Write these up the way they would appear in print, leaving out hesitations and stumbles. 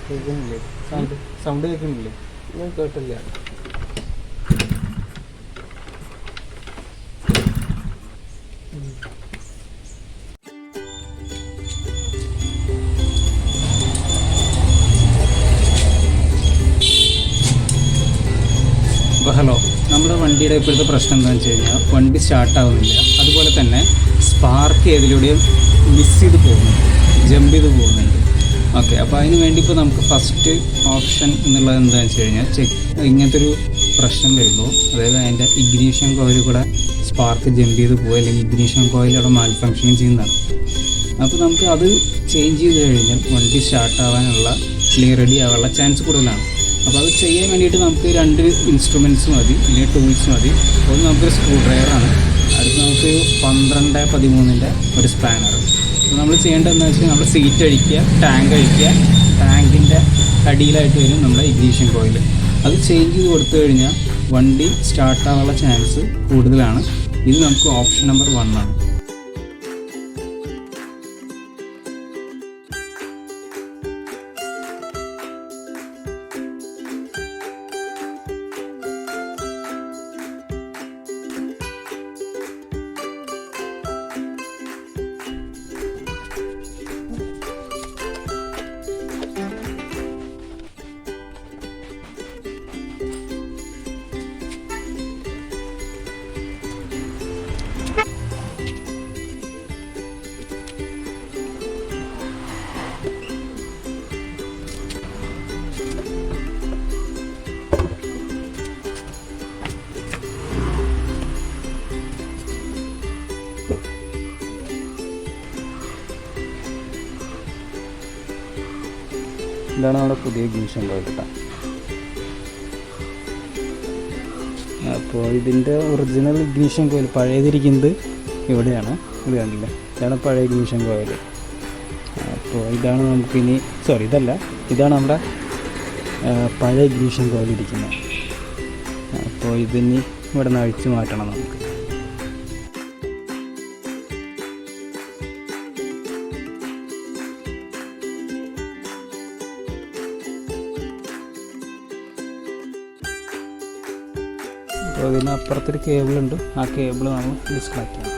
കേൾക്കുന്നില്ലേ? സൗണ്ട് കേൾക്കുന്നില്ലേ? ഞാൻ കേട്ടില്ല. അപ്പോൾ ഹലോ, നമ്മുടെ വണ്ടിയുടെ ഇപ്പോഴത്തെ പ്രശ്നം എന്താണെന്ന് വെച്ച് കഴിഞ്ഞാൽ വണ്ടി സ്റ്റാർട്ടാവുന്നില്ല. അതുപോലെ തന്നെ സ്പാർക്ക് ഏതിലൂടെയും മിസ് ചെയ്ത് പോകുന്നുണ്ട്, ജമ്പ് ചെയ്ത് പോകുന്നുണ്ട്. ഓക്കെ, അപ്പോൾ അതിന് വേണ്ടി ഇപ്പോൾ നമുക്ക് ഫസ്റ്റ് ഓപ്ഷൻ എന്നുള്ളത് എന്താണെന്ന് വെച്ച് കഴിഞ്ഞാൽ ഇങ്ങനത്തെ ഒരു പ്രശ്നം വരുമ്പോൾ, അതായത് അതിൻ്റെ ഇഗ്നീഷൻ കോയിൽ കൂടെ സ്പാർക്ക് ജമ്പ് ചെയ്ത് പോകുക, അല്ലെങ്കിൽ ഇഗ്നീഷൻ കോയിൽ അവിടെ മാൽ ഫങ്ഷനിങ് ചെയ്യുന്നതാണ്. അപ്പോൾ നമുക്ക് അത് ചേഞ്ച് ചെയ്ത് കഴിഞ്ഞാൽ വണ്ടി സ്റ്റാർട്ടാവാനുള്ള റെഡി ആവാനുള്ള ചാൻസ് കൂടുതലാണ്. അപ്പോൾ അത് ചെയ്യാൻ വേണ്ടിയിട്ട് നമുക്ക് 2 ഇൻസ്ട്രുമെൻറ്റ്സ് മതി, അല്ലെങ്കിൽ ടൂൾസ് മതി. ഒന്ന് നമുക്കൊരു സ്ക്രൂ ഡ്രൈവറാണ്, അടുത്ത് നമുക്ക് 12-13 ഒരു സ്പാനർ. അപ്പോൾ നമ്മൾ ചെയ്യേണ്ടത് എന്താ വെച്ചാൽ നമ്മൾ സീറ്റ് അഴിക്കുക, ടാങ്ക് അഴിക്കുക. ടാങ്കിൻ്റെ അടിയിലായിട്ട് വരും നമ്മുടെ ഇഗ്നീഷൻ കോയിൽ. അത് ചേഞ്ച് ചെയ്ത് കൊടുത്തു കഴിഞ്ഞാൽ വണ്ടി സ്റ്റാർട്ടാവാനുള്ള ചാൻസ് കൂടുതലാണ്. ഇത് നമുക്ക് ഓപ്ഷൻ നമ്പർ 1 ആണ്. ഇതാണ് നമ്മുടെ പുതിയ ഇഗ്നിഷൻ കോയിൽ കേട്ടോ. അപ്പോൾ ഇതിൻ്റെ ഒറിജിനൽ ഇഗ്നിഷൻ കോയിൽ പഴയതിരിക്കുന്നത് ഇവിടെയാണ്. ഇത് കണ്ടില്ലേ, ഇതാണ് പഴയ ഇഗ്നിഷൻ കോയിൽ. അപ്പോൾ ഇതാണ് നമുക്കിനി ഇതാണ് നമ്മുടെ പഴയ ഇഗ്നിഷൻ കോയിൽ ഇരിക്കുന്നത്. അപ്പോൾ ഇതിനി ഇവിടെ നിന്ന് അഴിച്ചു മാറ്റണം നമുക്ക്. അപ്പോൾ ഇതിന് അപ്പുറത്തൊരു കേബിളുണ്ട്, ആ കേബിൾ നമ്മൾ ഡിസ്കണക്ട് ചെയ്യണം.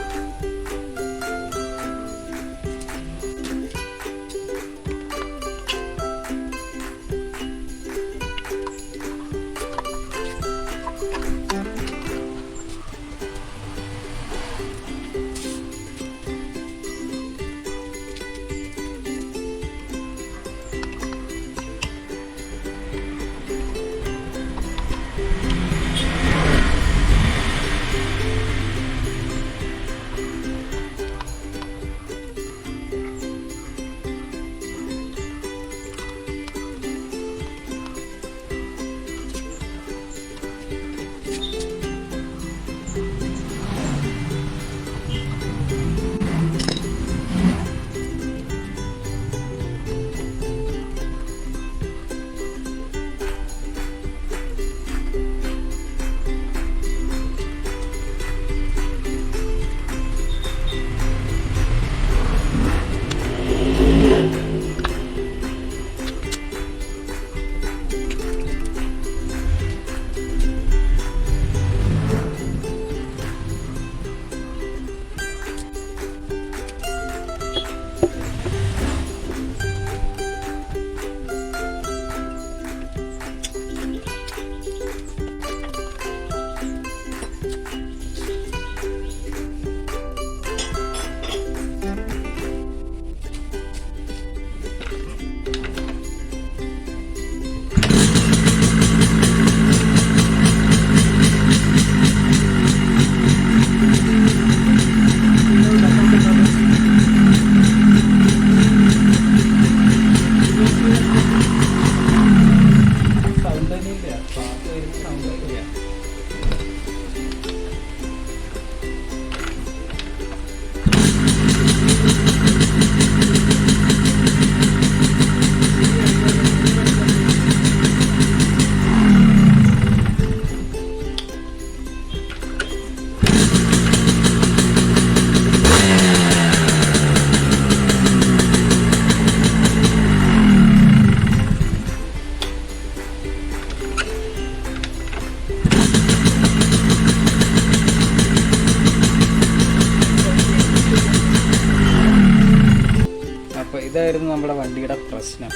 ഇതായിരുന്നു നമ്മുടെ വണ്ടിയുടെ പ്രശ്നം,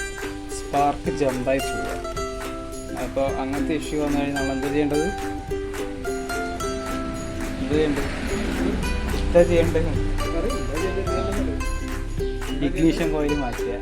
സ്പാർക്ക് ജമ്പായി പോവുക. അപ്പോൾ അങ്ങനത്തെ ഇഷ്യൂ വന്നു കഴിഞ്ഞാൽ നമ്മൾ എന്താ ചെയ്യേണ്ടത്? ഇഗ്നിഷൻ കോയിൽ മാറ്റുക.